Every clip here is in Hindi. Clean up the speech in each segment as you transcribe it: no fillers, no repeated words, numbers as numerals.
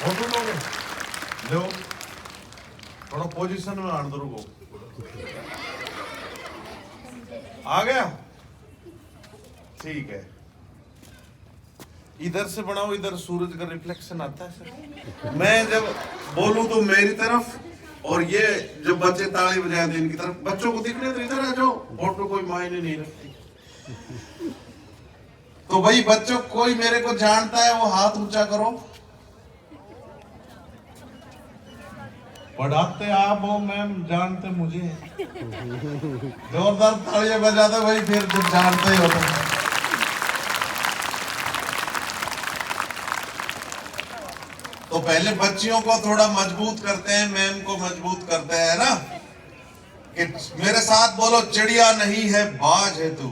फोटो लोगे लो, थोड़ा पोजीशन में आन दो, रुको। आ गया, ठीक है। इधर से बनाओ, इधर सूरज का रिफ्लेक्शन आता है सर। मैं जब बोलूं तो मेरी तरफ, और ये जब बच्चे ताली बजाए तो इनकी तरफ। बच्चों को दिखने तो इधर आ जाओ, फोटो कोई मायने नहीं रखती। तो भाई बच्चों, कोई मेरे को जानता है वो हाथ ऊंचा करो। पढ़ाते आप हो मैम, जानते मुझे। जोरदार तालियां बजा दो भाई, फिर जब जानते हो तो पहले बच्चियों को थोड़ा मजबूत करते हैं, मैम को मजबूत करते हैं ना। कि मेरे साथ बोलो, चिड़िया नहीं है बाज है तू।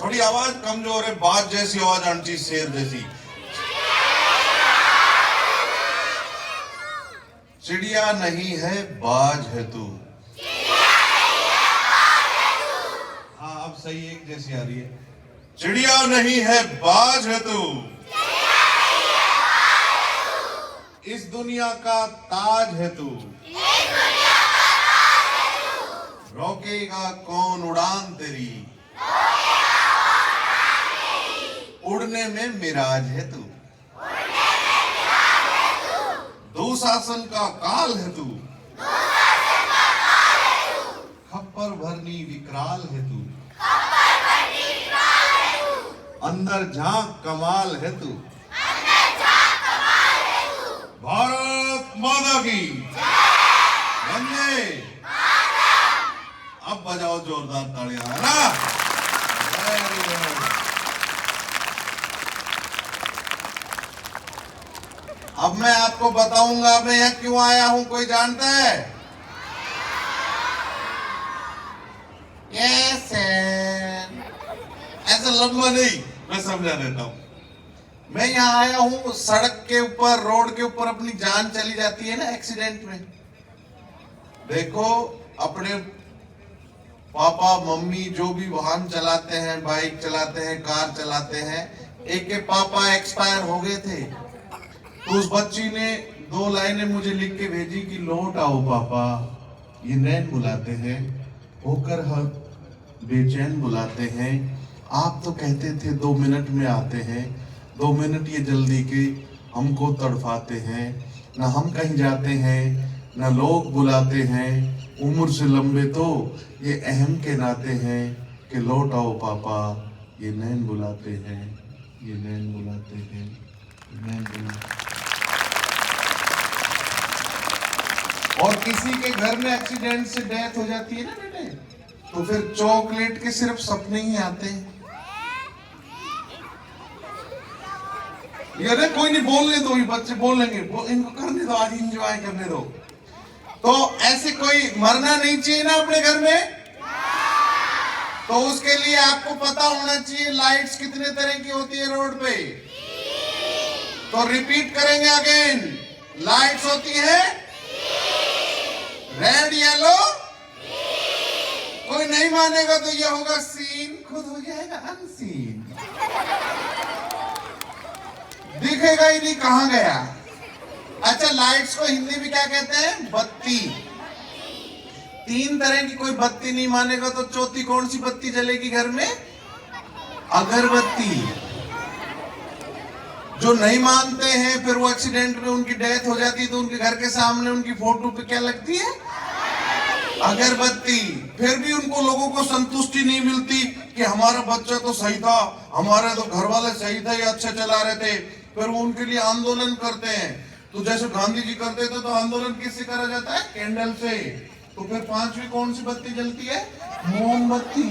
थोड़ी आवाज कमजोर है, बाज जैसी आवाज आनी चाहिए, शेर जैसी। चिड़िया नहीं है बाज है तू। हाँ अब सही, एक जैसी आ रही है। चिड़िया नहीं है बाज है तू, इस दुनिया का ताज है तू। रोकेगा कौन उड़ान तेरी, उड़ने में मिराज है तू। दुशासन का काल है तू, खप्पर भरनी विकराल है तू। अंदर झांक कमाल है तू। भारत माता की वंदे। अब बजाओ जोरदार तालियां, है ना। अब मैं आपको बताऊंगा मैं यहाँ क्यों आया हूं, कोई जानता है? कैसे? ऐसा लंबा नहीं, मैं समझा देता हूं। मैं यहाँ आया हूं, सड़क के ऊपर, रोड के ऊपर अपनी जान चली जाती है ना एक्सीडेंट में। देखो, अपने पापा मम्मी जो भी वाहन चलाते हैं, बाइक चलाते हैं, कार चलाते हैं, एक के पापा एक्सपायर हो गए थे। तो उस बच्ची ने 2 लाइनें मुझे लिख के भेजी कि लौट आओ पापा, ये नैन बुलाते हैं, होकर हम बेचैन बुलाते हैं। आप तो कहते थे 2 मिनट में आते हैं, 2 मिनट ये जल्दी के हमको तड़फाते हैं। ना हम कहीं जाते हैं, ना लोग बुलाते हैं, उम्र से लंबे तो ये अहम के नाते हैं कि लौट आओ पापा, ये नैन बुलाते हैं, ये नैन बुलाते हैं, नैन बुलाते। और किसी के घर में एक्सीडेंट से डेथ हो जाती है ना बेटे, तो फिर चॉकलेट के सिर्फ सपने ही आते हैं। ये कोई नहीं, बोलने दो, ये बच्चे बोलेंगे, इनको करने दो, आज एंजॉय करने दो। तो ऐसे कोई मरना नहीं चाहिए ना अपने घर में। तो उसके लिए आपको पता होना चाहिए लाइट्स कितने तरह की होती है रोड पे। तो रिपीट करेंगे अगेन, लाइट्स होती है रेड, येलो। कोई नहीं मानेगा तो ये होगा सीन, खुद हो जाएगा अनसीन। दिखेगा ही नहीं कहां गया। अच्छा, लाइट्स को हिंदी में क्या कहते हैं? बत्ती। 3 तरह की कोई बत्ती नहीं मानेगा तो चौथी कौन सी बत्ती जलेगी घर में? अगरबत्ती। जो नहीं मानते हैं, फिर वो एक्सीडेंट में उनकी डेथ हो जाती है तो उनके घर के सामने उनकी फोटो पे क्या लगती है? अगरबत्ती। फिर भी उनको लोगों को संतुष्टि नहीं मिलती कि हमारा बच्चा तो सही था, हमारे तो घर वाले सही थे, ये अच्छे चला रहे थे। फिर वो उनके लिए आंदोलन करते हैं। तो जैसे गांधी जी करते थे, तो आंदोलन किससे करा जाता है? कैंडल से। तो फिर 5वीं कौन सी बत्ती जलती है? मोमबत्ती।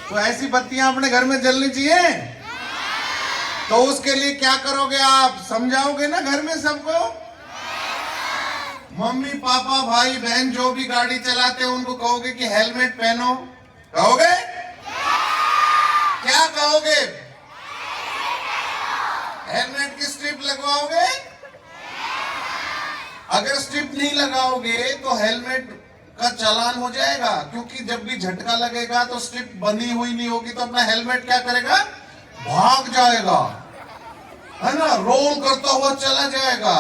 तो ऐसी बत्तियां अपने घर में जलनी चाहिए। तो उसके लिए क्या करोगे आप? समझाओगे ना घर में सबको? मम्मी पापा भाई बहन जो भी गाड़ी चलाते हैं उनको कहोगे कि हेलमेट पहनो। कहोगे? क्या कहोगे? हेलमेट की स्ट्रिप लगवाओगे? अगर स्ट्रिप नहीं लगाओगे तो हेलमेट का चालान हो जाएगा, क्योंकि जब भी झटका लगेगा तो स्ट्रिप बंधी हुई नहीं होगी तो अपना हेलमेट क्या करेगा? भाग जाएगा। है ना, रोल करता हुआ चला जाएगा।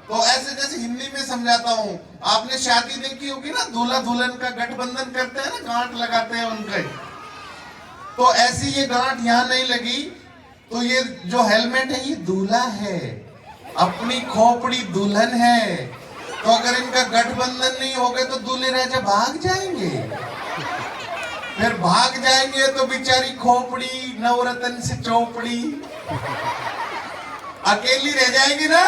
तो ऐसे जैसे हिंदी में समझाता हूँ, आपने शादी देखी होगी ना, दूल्हा दुल्हन का गठबंधन करते हैं ना, गांठ लगाते हैं उनके, तो ऐसी ये गांठ यहाँ नहीं लगी, तो ये जो हेलमेट है ये दूल्हा है, अपनी खोपड़ी दुल्हन है। तो अगर इनका गठबंधन नहीं हो गए तो दूल्हे राजा भाग जाएंगे, फिर भाग जाएंगे तो बेचारी खोपड़ी नवरत्न से चौपड़ी अकेली रह जाएगी ना।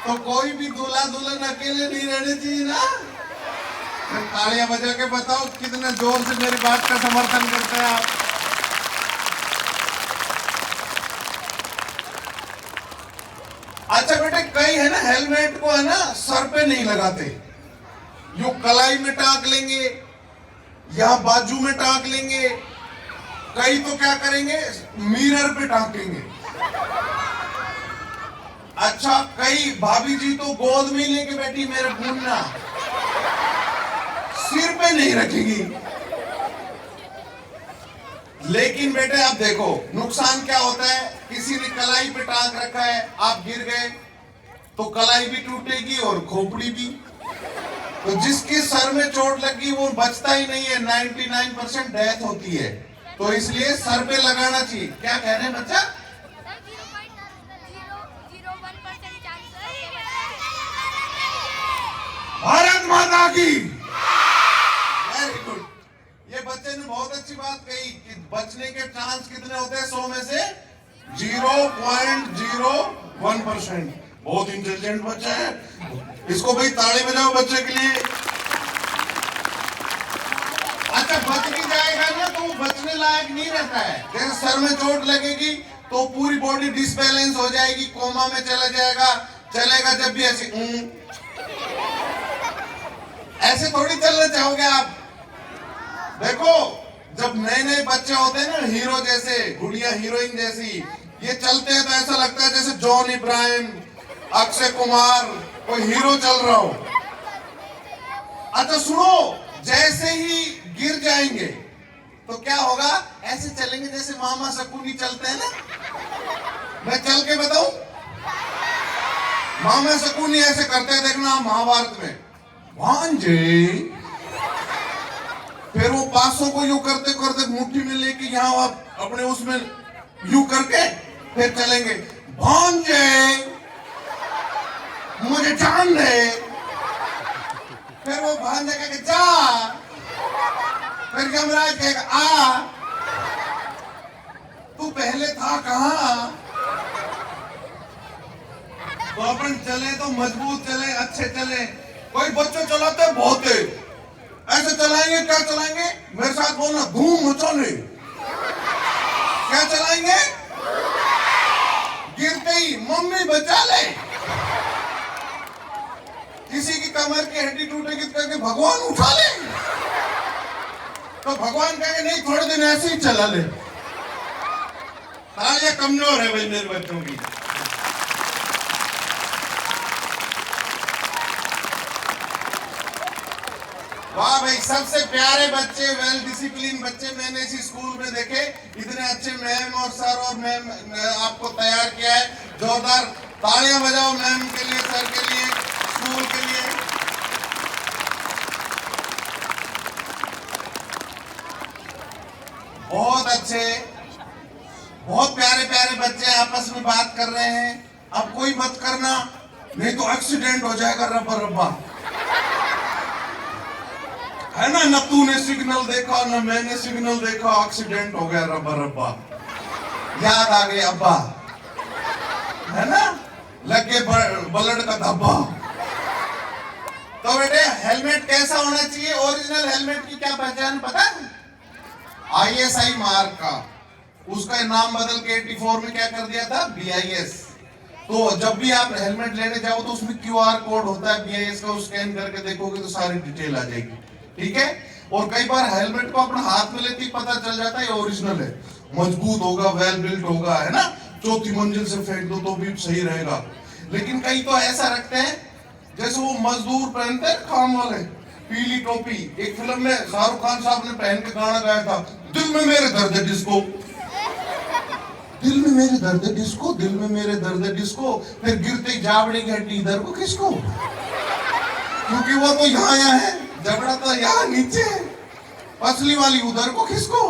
तो कोई भी दूल्हा दुल्हन अकेले नहीं रहने चाहिए ना। तालियां बजा के बताओ कितने जोर से मेरी बात का समर्थन करते हैं आप। अच्छा बेटे, कई है ना हेलमेट को है ना सर पे नहीं लगाते, यूं कलाई में टांग लेंगे या बाजू में टांग लेंगे, कई तो क्या करेंगे मिरर पे टांकेंगे। अच्छा, कई भाभी जी तो गोद में लेके बैठी मेरे भूलना, सिर पे नहीं रखेगी। लेकिन बेटे अब देखो नुकसान क्या होता है, किसी ने कलाई पे टांग रखा है, आप गिर गए तो कलाई भी टूटेगी और खोपड़ी भी। तो जिसके सर में चोट लगी वो बचता ही नहीं है, 99% डेथ होती है। तो इसलिए सर पे लगाना चाहिए। क्या कह रहे हैं बच्चा? भारत माता की वेरी गुड। ये बच्चे ने बहुत अच्छी बात कही कि बचने के चांस कितने होते हैं 100 में से 0.01%। बहुत इंटेलिजेंट बच्चा है, इसको भाई ताली बजाओ बच्चे के लिए। अच्छा, बच भी जाएगा ना तो वो बचने लायक नहीं रहता है। जैसे सर में चोट लगेगी तो पूरी बॉडी डिसबैलेंस हो जाएगी, कोमा में चला जाएगा, चलेगा जब भी ऐसे थोड़ी चलना चाहोगे आप। देखो जब नए नए बच्चे होते हैं ना, हीरो जैसे, गुड़िया हीरोइन जैसी, ये चलते हैं तो ऐसा लगता है जैसे जॉन इब्राहिम, अक्षय कुमार, कोई हीरो चल रहा हो। अच्छा सुनो, जैसे ही गिर जाएंगे तो क्या होगा, ऐसे चलेंगे जैसे मामा शकुनी चलते हैं ना। मैं चल के बताऊं, मामा शकुनी ऐसे करते हैं, देखना महाभारत में, भांजे। फिर वो पासों को यूं करते करते मुट्ठी में लेके यहाँ आप अपने उसमें यूं करके फिर चलेंगे, भांजे मुझे जान दे। फिर वो भांजे कहेगा जा, फिर यमराज कहेगा आ, तू पहले था कहाँ। तो अपन चले तो मजबूत चले, अच्छे चले। कोई बच्चे चलाते हैं बहुत तेज, ऐसे चलाएंगे, क्या चलाएंगे, मेरे साथ बोलना, धूम मचाने। क्या चलाएंगे, गिरते ही मम्मी बचा ले। किसी की कमर की हड्डी टूटेगी तो कहेंगे भगवान उठा ले। तो भगवान कहेंगे नहीं, थोड़े दिन ऐसे ही चला ले। तालियां कमजोर है भाई मेरे बच्चों की। वाह भाई, सबसे प्यारे बच्चे, वेल डिसिप्लिन बच्चे मैंने इसी स्कूल में देखे। इतने अच्छे मैम और सर और मैम आपको तैयार किया है। जोरदार तालियां बजाओ मैम के लिए, सर के लिए, स्कूल के लिए। बहुत अच्छे, बहुत प्यारे प्यारे बच्चे आपस में बात कर रहे हैं। अब कोई मत करना, नहीं तो एक्सीडेंट हो जाएगा रब्बा रब्बा, है ना। न तूने सिग्नल देखा न मैंने सिग्नल देखा, एक्सीडेंट हो गया रब्बा रब्बा। याद आ गए अब्बा, है ना, लग गए बलड का धब्बा। तो बेटे हेलमेट कैसा होना चाहिए, ओरिजिनल हेलमेट की क्या पहचान पता है? ISI मार्क का, उसका नाम बदल के 84 में क्या कर दिया था, BIS। तो जब भी आप हेलमेट लेने जाओ तो उसमें QR कोड होता है BIS का, स्कैन करके देखोगे तो सारी डिटेल आ जाएगी, ठीक है। और कई बार हेलमेट को अपना हाथ में लेते ही पता चल जाता है ये ओरिजिनल है, मजबूत होगा, वेल बिल्ट होगा, है ना, चौथी मंजिल से फेंक दो तो भी सही रहेगा। लेकिन कई तो ऐसा रखते हैं जैसे वो मजदूर पहनते हैं काम वाले, पीली टोपी। एक फिल्म में शाहरुख खान साहब ने पहन के गाना गाया था, दिल में मेरे दर्द है डिस्को। दिल में मेरे दर्द डिस्को, दिल में मेरे दर्द डिस्को, फिर गिरते जावड़े की हड्डी इधर को किसको, क्योंकि वो तो यहाँ है, जबड़ा तो यहाँ नीचे, पसली वाली उधर को किसको,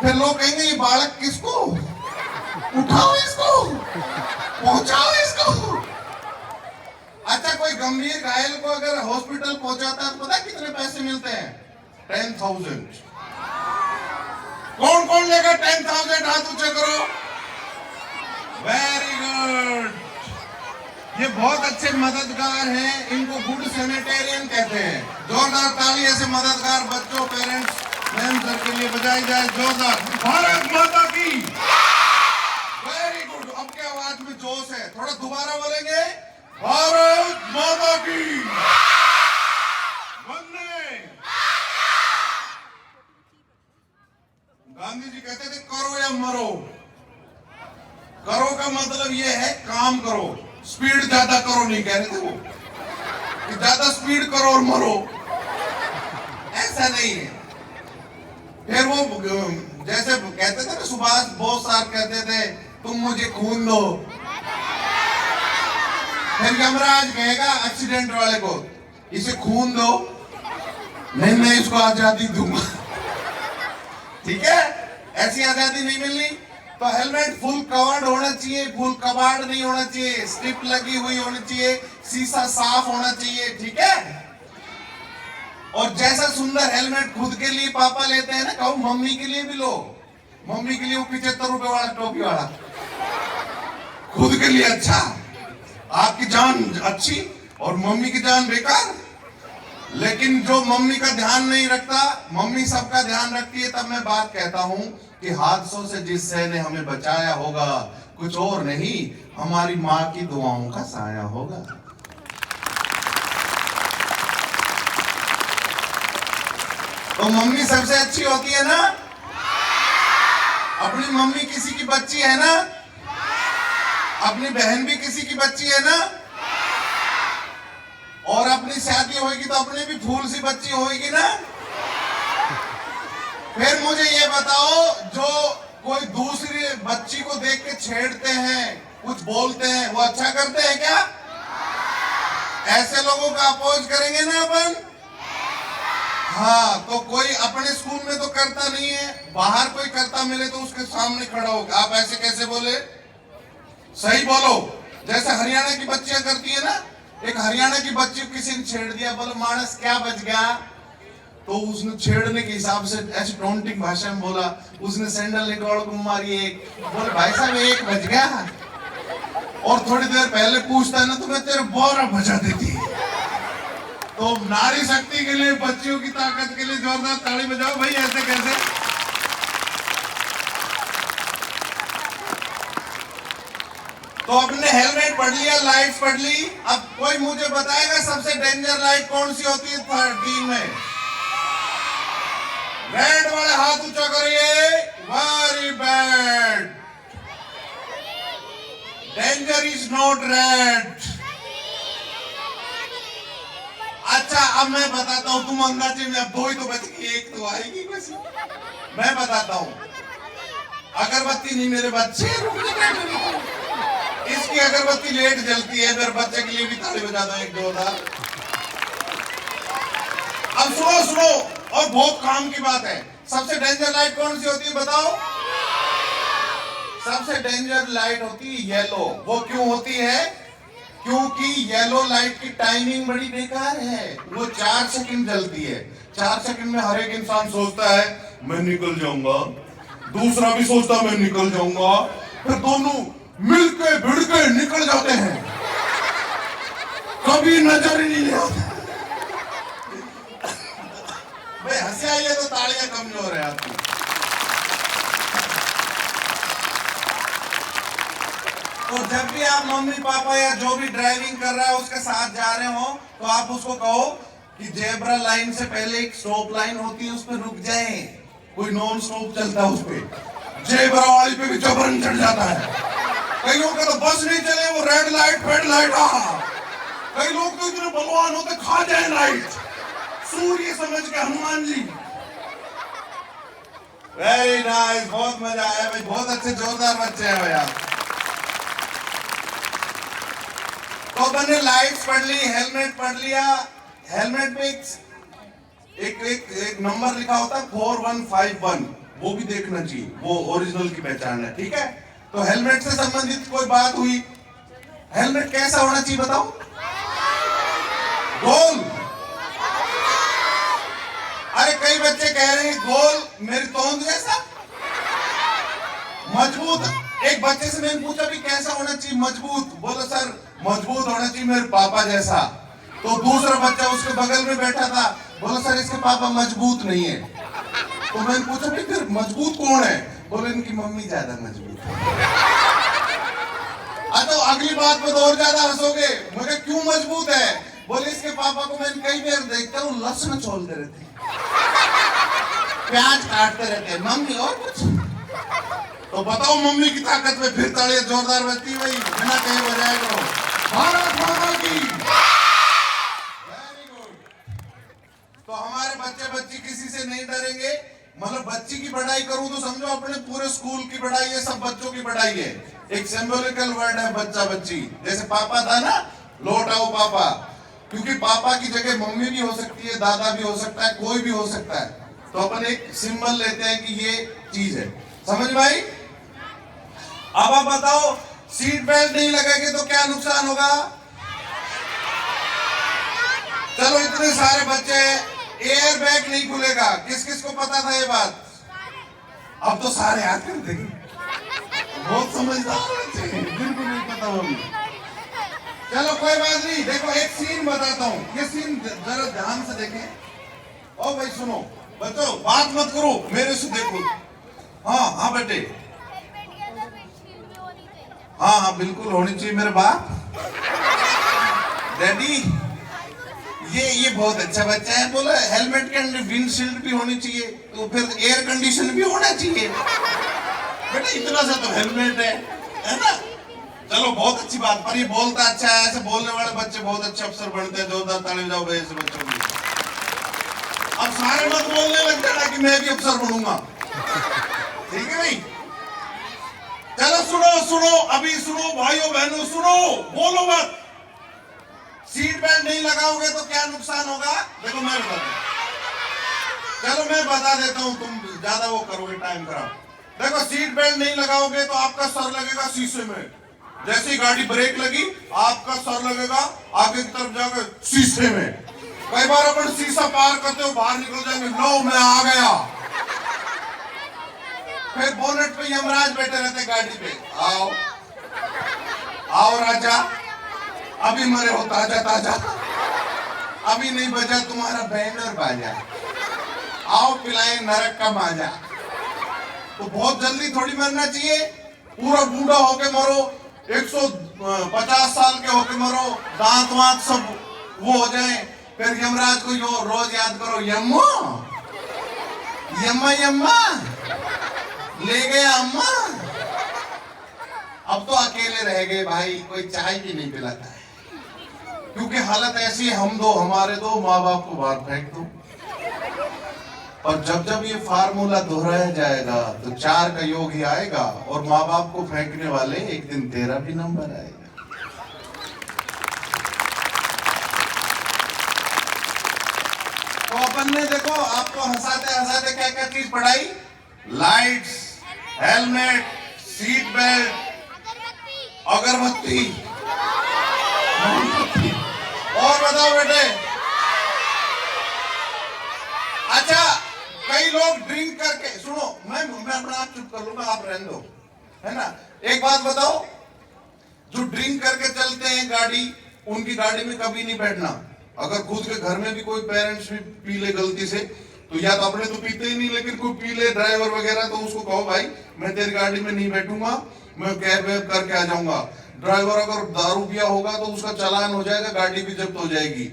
फिर लोग कहेंगे ये बालक किसको, उठाओ इसको, पहुंचाओ इसको। अच्छा, कोई गंभीर घायल को अगर हॉस्पिटल पहुंचाता है तो पता कितने पैसे मिलते हैं? 10,000। कौन कौन लेगा 10,000? हाथ ऊंचे करो। Very good. ये बहुत अच्छे मददगार हैं, इनको गुड सैनिटेरियन कहते हैं। जोरदार ताली ऐसे मददगार बच्चों, पेरेंट्स, मैम सर के लिए बजाई जाए जोरदार। भारत माता की वेरी गुड। अब के आवाज में जोश है, थोड़ा दोबारा बोलेंगे। भारत माता की वंदे। गांधी जी कहते थे करो या मरो। करो का मतलब ये है काम करो, स्पीड ज्यादा करो नहीं कह रहे थे वो, कि ज्यादा स्पीड करो और मरो, ऐसा नहीं है। फिर वो जैसे कहते थे ना, सुभाष बोस साहब कहते थे तुम मुझे खून दो, फिर यमराज कहेगा एक्सीडेंट वाले को इसे खून दो, नहीं मैं इसको आजादी दूंगा। ठीक है, ऐसी आजादी नहीं मिलनी। तो हेलमेट फुल कवर्ड होना चाहिए, फुल कबाड़ नहीं होना चाहिए, स्ट्रिप लगी हुई होनी चाहिए, शीशा साफ होना चाहिए। ठीक है, और जैसा सुंदर हेलमेट खुद के लिए पापा लेते हैं ना, कहो मम्मी के लिए भी लो। मम्मी के लिए वो 75 रुपए वाला टोपी वाला, खुद के लिए अच्छा, आपकी जान अच्छी और मम्मी की जान बेकार। लेकिन जो मम्मी का ध्यान नहीं रखता, मम्मी सबका ध्यान रखती है, तब मैं बात कहता हूं कि हादसों से जिससे ने हमें बचाया होगा कुछ और नहीं, हमारी माँ की दुआओं का साया होगा। तो मम्मी सबसे अच्छी होती है ना? अपनी मम्मी किसी की बच्ची है ना? अपनी बहन भी किसी की बच्ची है ना? और अपनी शादी होगी तो अपनी भी फूल सी बच्ची होगी ना? फिर मुझे ये बताओ, जो कोई दूसरी बच्ची को देख के छेड़ते हैं, कुछ बोलते हैं, वो अच्छा करते हैं क्या? ऐसे लोगों का अपोज करेंगे ना अपन? हाँ, तो कोई अपने स्कूल में तो करता नहीं है, बाहर कोई करता मिले तो उसके सामने खड़ा हो, आप ऐसे कैसे बोले? सही बोलो। जैसे हरियाणा की बच्चियां करती है ना, एक हरियाणा की बच्ची को किसी ने छेड़ दिया, बोलो मानस क्या बच गया, तो उसने छेड़ने के हिसाब से ऐसे टोंटिंग भाषा में बोला, उसने सैंडल निकाल को मारी एक, बोले भाई साहब एक बच गया, और थोड़ी देर पहले पूछता है ना तो मैं तेरे बोरा बजा देती। तो नारी शक्ति के लिए, बच्चियों की ताकत के लिए जोरदार ताली बजाओ भाई। ऐसे कैसे? तो अपने हेलमेट पढ़ लिया, लाइट्स पढ़ ली, अब कोई मुझे बताएगा सबसे डेंजर लाइट कौन सी होती है 13 में? रेड वाले हाथ ऊंचा करिए। Very bad. Danger is not red. अच्छा, अब मैं बताता हूं, तुम अंदाजे में, अब 2 ही तो बच गई, एक तो आएगी बस। मैं बताता हूं, अगरबत्ती नहीं मेरे बच्चे, इसकी अगरबत्ती लेट जलती है, मेरे बच्चे के लिए भी ताली बजा दो, 1 2 3। अब सुनो सुनो, और बहुत काम की बात है, सबसे डेंजर लाइट कौन सी होती है बताओ? सबसे डेंजर लाइट होती है येलो। वो क्यों होती है? क्योंकि येलो लाइट की टाइमिंग बड़ी बेकार है, वो 4 सेकंड जलती है। 4 सेकंड में हर एक इंसान सोचता है मैं निकल जाऊंगा, दूसरा भी सोचता मैं निकल जाऊंगा, फिर दोनों मिलके भिड़के निकल जाते हैं, कभी नजर ही नहीं आता। भाई हंसी आई है तो तालियां कमजोर है आपकी। तो जब भी आप मम्मी पापा या जो भी ड्राइविंग कर रहा है उसके साथ जा रहे हो, तो आप उसको कहो कि जेब्रा लाइन से पहले एक स्टॉप लाइन होती है, उस पर रुक जाए। कोई नॉन स्टॉप चलता है उस पर, जेब्रा वाली पे भी जबरन चढ़ जाता है। कई लोग का तो बस नहीं चले, वो रेड लाइट फेड लाइट। कई लोग तो इतने बलवान होते खा जाए लाइट, सूर्य समझ के हनुमान जी। वेरी नाइस, बहुत मजा आया भाई, बहुत अच्छे जोरदार बच्चे हैं भाई आप। तो अपन ने लाइट्स पढ़ ली, हेलमेट पढ़ लिया। हेलमेट में एक नंबर लिखा होता है 4151, वो भी देखना चाहिए, वो ओरिजिनल की पहचान है, ठीक है। तो हेलमेट से संबंधित कोई बात हुई, हेलमेट कैसा होना चाहिए बताओ? गोल। अरे कई बच्चे कह रहे हैं गोल मेरी तोंद जैसा, मजबूत। एक बच्चे से मैंने पूछा भी कैसा होना चाहिए मजबूत, बोला सर मजबूत होना चाहिए मेरे पापा जैसा। तो दूसरा बच्चा उसके बगल में बैठा था, बोला सर इसके पापा मजबूत नहीं है। तो मैंने पूछा भी फिर मजबूत कौन है? बोले इनकी मम्मी ज्यादा मजबूत है। तो अगली बात पर तो और ज्यादा हंसोगे, मगर क्यों मजबूत है? बोले इसके पापा को मैंने कई बार देखता हूँ लहसुन छोलते रहते, प्याज काटते रहते, मम्मी और कुछ। तो बताओ मम्मी की ताकत में फिर तालियां जोरदार बजती है भाई, बिना कहीं बजाए करो। भारत माता की वेरी गुड। तो हमारे बच्चे बच्ची किसी से नहीं डरेंगे। मतलब बच्ची की पढ़ाई करूं तो समझो अपने पूरे स्कूल की पढ़ाई है, सब बच्चों की पढ़ाई है। एक सिंबॉलिकल वर्ड है बच्चा बच्ची, जैसे पापा था ना, लौट आओ पापा, क्योंकि पापा की जगह मम्मी भी हो सकती है, दादा भी हो सकता है, कोई भी हो सकता है। तो अपन एक सिंबल लेते हैं कि ये चीज है, समझ भाई। अब आप बताओ सीट बेल्ट नहीं लगेगी तो क्या नुकसान होगा? चलो इतने सारे बच्चे, एयर बैग नहीं खुलेगा, किस किस को पता था ये बात? अब तो सारे हाथ कर देंगे, बहुत समझदार बच्चे, बिल्कुल नहीं पता वो भी। चलो कोई बात नहीं, देखो एक सीन बताता हूँ, ये सीन जरा ध्यान से देखें। ओ भाई सुनो बच्चों, बात मत करो, मेरे से देखो। हाँ हाँ बेटे, हाँ हाँ बिल्कुल होनी चाहिए मेरे बाप। डैडी ये बहुत अच्छा बच्चा है, बोला हेलमेट के अंदर विंडशील्ड भी होनी चाहिए, तो फिर एयर कंडीशन भी होना चाहिए। बेटा इतना सा तो हेलमेट है ना। चलो बहुत अच्छी बात, पर ये बोलता अच्छा है, ऐसे बोलने वाले बच्चे बहुत अच्छे अफसर बनते हैं। जोरदार ताली बजाओ भाई ऐसे बच्चों की। अब सारे मत बोलने लग जाना कि मैं भी अफसर बनूंगा, ठीक है भाई। चलो सुनो सुनो, अभी सुनो भाइयों बहनों, सुनो, बोलो मत। सीट बेल्ट नहीं लगाओगे तो क्या नुकसान होगा? देखो मैं बता दूं, चलो मैं बता देता हूं, तुम ज्यादा वो करोगे टाइम खराब। देखो सीट बेल्ट नहीं लगाओगे तो आपका सर लगेगा शीशे में, जैसे ही गाड़ी ब्रेक लगी आपका सर लगेगा आगे की तरफ जाकर शीशे में। कई बार अपन शीशा पार करते हो बाहर निकल जाएंगे, लो मैं आ गया। फिर बोनेट पे यमराज बैठे रहते गाड़ी पे, आओ आओ राजा, अभी मरे हो ताजा ताजा, अभी नहीं बजा तुम्हारा बैंड और बाजा, आओ पिलाए नरक का माजा। तो बहुत जल्दी थोड़ी मरना चाहिए, पूरा बूढ़ा होके मरो, 150 साल के होके मरो, दांत वांत सब वो हो जाए, फिर यमराज को यो रोज याद करो, यम्मो यम्मा यम्मा ले गया अम्मा। अब तो अकेले रह गए भाई, कोई चाय भी नहीं पिलाता है, क्योंकि हालत ऐसी है, हम दो हमारे दो, माँ बाप को बाहर फेंक दो। और जब जब ये फार्मूला दोहराया जाएगा तो 4 का योग ही आएगा, और माँ बाप को फेंकने वाले एक दिन 13 भी नंबर आएगा। तो अपन ने देखो आपको हंसाते हंसाते क्या क्या चीज पढ़ाई, लाइट्स, हेलमेट, सीट बेल्ट, अगरबत्ती, और बताओ बेटे। अच्छा कई लोग ड्रिंक करके, सुनो मैं अपना आप चुप कर लूंगा, आप रहने दो, है ना। एक बात बताओ, जो ड्रिंक करके चलते हैं गाड़ी, उनकी गाड़ी में कभी नहीं बैठना। अगर खुद के घर में भी कोई पेरेंट्स भी पी ले गलती से, तो या तो अपने तो पीते ही नहीं, लेकिन कोई पी ले ड्राइवर वगैरह, तो उसको कहो भाई मैं तेरी गाड़ी में नहीं बैठूंगा, मैं कैब वैब करके आ जाऊंगा। ड्राइवर अगर दारू पिया होगा तो उसका चालान हो जाएगा, गाड़ी भी जब्त हो जाएगी,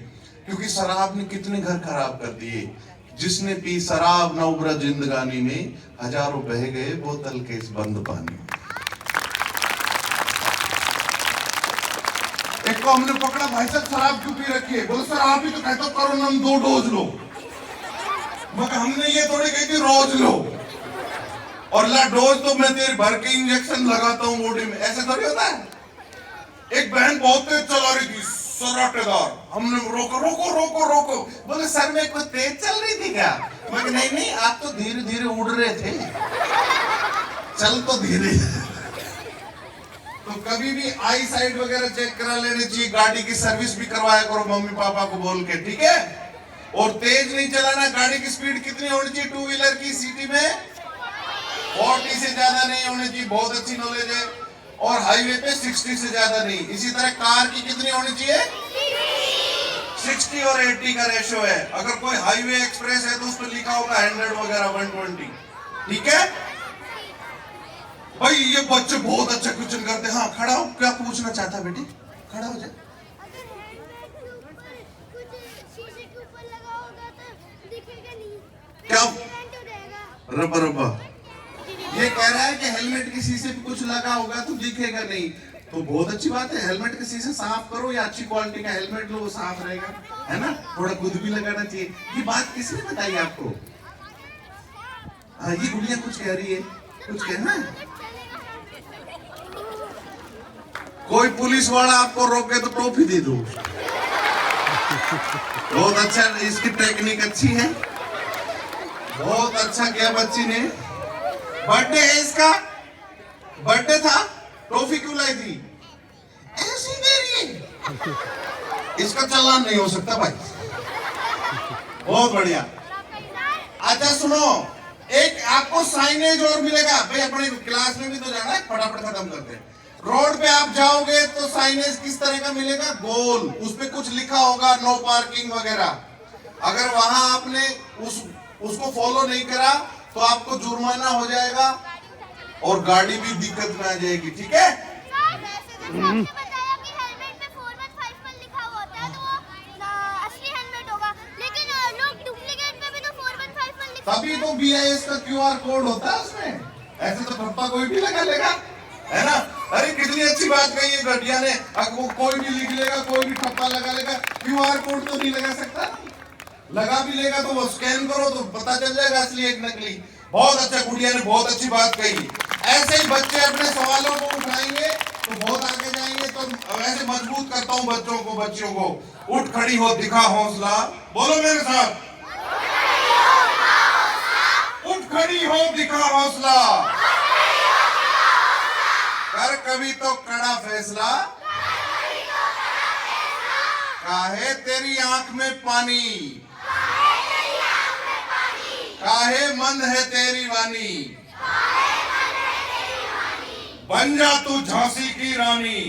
क्योंकि शराब ने कितने घर खराब कर दिए। जिसने पी शराब न उबरा जिंदगानी में, हजारों बह गए बोतल के इस बंद पानी। एक को हमने पकड़ा, भाई साहब शराब क्यों पी रखी है? बोले सर आप ही तो कहते हो करो ना 2 डोज लो। मगर हमने ये थोड़ी कही थी रोज लो, और ला डोज तो मैं तेरे भर के इंजेक्शन लगाता हूँ बॉडी में, ऐसा थोड़ी होता है। एक बहन बहुत तेज चला रही थी, सराटेदार, हमने रोको रोको रोको रोको, बोले सर में कोई तेज चल रही थी क्या? मैं नहीं नहीं, आप तो धीरे धीरे उड़ रहे थे, चल तो धीरे। तो कभी भी आई साइड वगैरह चेक करा लेनी चाहिए, गाड़ी की सर्विस भी करवाया करो मम्मी पापा को बोल के, ठीक है? और तेज नहीं चलाना। गाड़ी की स्पीड कितनी होनी चाहिए टू व्हीलर की सिटी में? 40 से ज्यादा नहीं होनी चाहिए, बहुत अच्छी नॉलेज है। और हाईवे पे 60 से ज्यादा नहीं। इसी तरह कार की कितनी होनी चाहिए? 60 और 80 का रेशो है। अगर कोई हाईवे एक्सप्रेस है तो उस पर लिखा होगा 100 वगैरह 120, ठीक है भाई? ये बच्चे बहुत अच्छा क्वेश्चन करते हैं। हाँ खड़ा हो, क्या पूछना चाहता है बेटी? खड़ा हो जाए। क्या रब्बा रब्बा ये कह रहा है कि हेलमेट के शीशे पे कुछ लगा होगा तो दिखेगा नहीं, तो बहुत अच्छी बात है। हेलमेट के शीशे साफ करो या अच्छी क्वालिटी का हेलमेट लो, वो साफ रहेगा, है ना? थोड़ा खुद भी लगाना चाहिए। ये बात किसने बताई आपको? हाँ ये गुड़िया कुछ कह रही है, कुछ कहना है? कोई पुलिस वाला आपको रोके तो टोपी दे दो। बहुत अच्छा, इसकी टेक्निक अच्छी है, बहुत अच्छा किया बच्ची ने। बर्थडे है इसका, बर्थडे था, टॉफी क्यों लाई थी? ऐसी दे रही है, इसका चालान नहीं हो सकता भाई। बहुत बढ़िया। अच्छा सुनो, एक आपको साइनेज और मिलेगा भाई, अपने क्लास में भी तो जाना है, फटाफट खत्म करते हैं। रोड पे आप जाओगे तो साइनेज किस तरह का मिलेगा? गोल, उस पे कुछ लिखा होगा नो पार्किंग वगैरह। अगर वहां आपने उसको फॉलो नहीं करा तो आपको जुर्माना हो जाएगा और गाड़ी भी दिक्कत में आ जाएगी, ठीक है? तभी तो BIS का QR कोड होता है उसमें, ऐसे तो ठप्पा कोई भी लगा लेगा, है ना? अरे कितनी अच्छी बात कही है घटिया ने, वो कोई भी लिख लेगा, कोई भी ठप्पा लगा लेगा, QR कोड तो नहीं लगा सकता। लगा भी लेगा तो वो स्कैन करो तो पता चल जाएगा असली एक नकली। बहुत अच्छा, गुड़िया ने बहुत अच्छी बात कही। ऐसे ही बच्चे अपने सवालों को उठाएंगे तो बहुत आगे जाएंगे। तो वैसे मजबूत करता हूँ बच्चों को, बच्चियों को। उठ खड़ी हो, दिखा हौसला, बोलो मेरे साथ, उठ खड़ी हो, दिखा हौसला, कर कभी तो कड़ा फैसला, काहे तेरी आंख में पानी, काहे मंद है तेरी वानी, बन जा तू झांसी की रानी,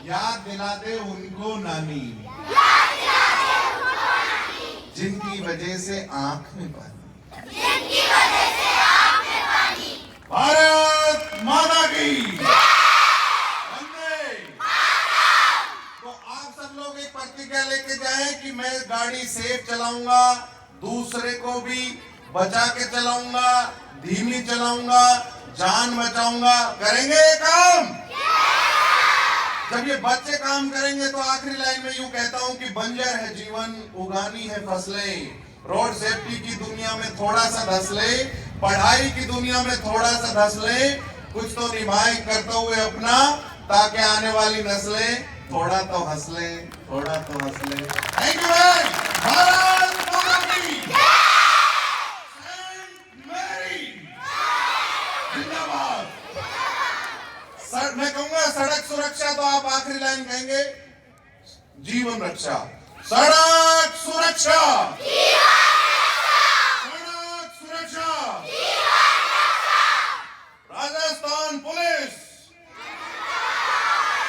याद दिला दे उनको नानी, जिनकी वजह से आंख में पानी। भारत माता की वंदे। तो आप सब लोग एक प्रतिज्ञा लेके जाएं कि मैं गाड़ी सेफ चलाऊंगा, दूसरे को भी बचा के चलाऊंगा, धीमी चलाऊंगा, जान बचाऊंगा। करेंगे ये काम? जब ये बच्चे काम करेंगे तो आखिरी लाइन में यूं कहता हूं कि बंजर है जीवन, उगानी है फसलें। रोड सेफ्टी की दुनिया में थोड़ा सा धस ले, पढ़ाई की दुनिया में थोड़ा सा धस ले, कुछ तो निभाए करते हुए अपना, ताकि आने वाली नस्लें थोड़ा तो हंस ले, थोड़ा तो हंस ले। थैंक यू भाई। भारत माता की सेंट मैरी जिंदाबाद। मैं कहूंगा सड़क सुरक्षा, तो आप आखिरी लाइन कहेंगे जीवन रक्षा। सड़क सुरक्षा।